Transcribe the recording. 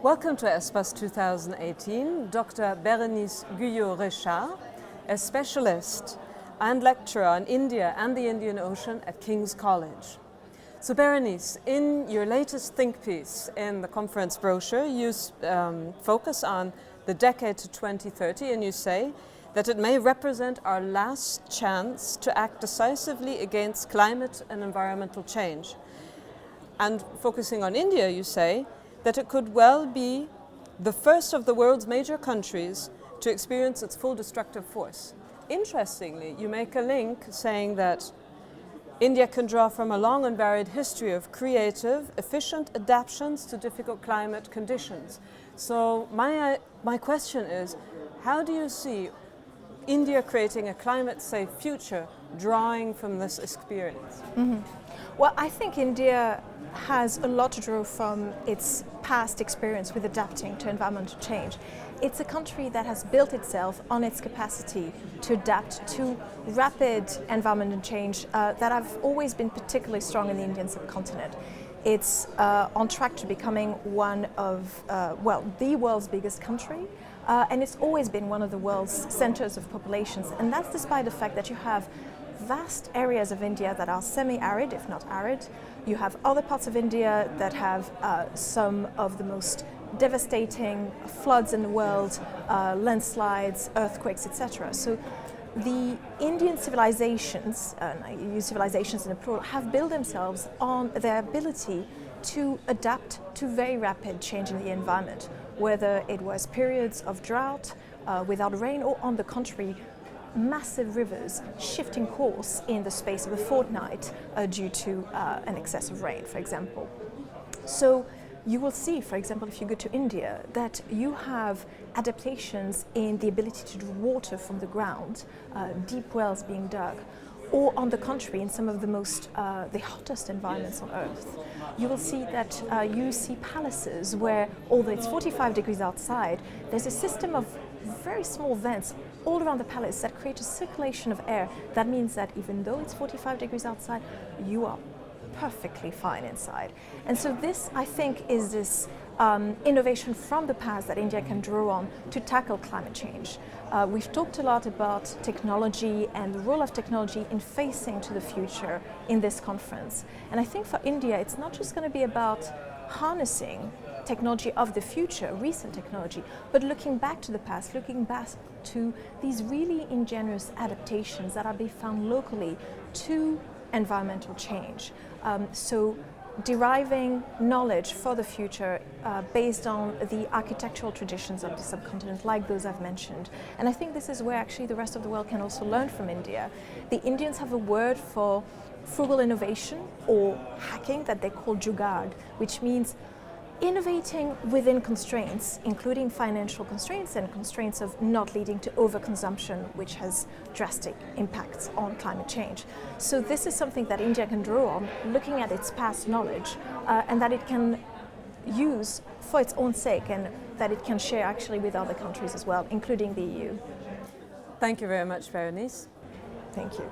Welcome to ESPAS 2018, Dr. Berenice GUYOT-RÉCHARD, a specialist and lecturer on India and the Indian Ocean at King's College. So Berenice, in your latest think piece in the conference brochure, you focus on the decade to 2030, and you say that it may represent our last chance to act decisively against climate and environmental change. And focusing on India, you say that it could well be the first of the world's major countries to experience its full destructive force. Interestingly, you make a link saying that India can draw from a long and varied history of creative, efficient adaptations to difficult climate conditions. So my question is, how do you see India creating a climate-safe future drawing from this experience? Well, I think India has a lot to draw from its past experience with adapting to environmental change. It's a country that has built itself on its capacity to adapt to rapid environmental change that have always been particularly strong in the Indian subcontinent. It's on track to becoming one of, the world's biggest country, and it's always been one of the world's centers of populations, and that's despite the fact that you have vast areas of India that are semi-arid, if not arid. You have other parts of India that have some of the most devastating floods in the world, landslides, earthquakes, etc. So the Indian civilizations, and I use civilizations in a plural, have built themselves on their ability to adapt to very rapid change in the environment, whether it was periods of drought without rain, or on the contrary, massive rivers shifting course in the space of a fortnight due to an excess of rain, for example. So you will see, for example, if you go to India, that you have adaptations in the ability to draw water from the ground, deep wells being dug, or on the contrary, in some of the most, the hottest environments on Earth, you will see that you see palaces where, although it's 45 degrees outside, there's a system of very small vents all around the palace that create a circulation of air. That means that even though it's 45 degrees outside, you are perfectly fine inside. And so this, I think, is this innovation from the past that India can draw on to tackle climate change. We've talked a lot about technology and the role of technology in facing to the future in this conference. And I think for India, it's not just going to be about harnessing technology of the future, recent technology, but looking back to the past, looking back to these really ingenious adaptations that are being found locally to environmental change. So deriving knowledge for the future based on the architectural traditions of the subcontinent, like those I've mentioned. And I think this is where actually the rest of the world can also learn from India. The Indians have a word for frugal innovation or hacking that they call jugaad, which means innovating within constraints, including financial constraints and constraints of not leading to overconsumption, which has drastic impacts on climate change. So this is something that India can draw on, looking at its past knowledge, and that it can use for its own sake, and that it can share actually with other countries as well, including the EU. Thank you very much, Berenice. Thank you.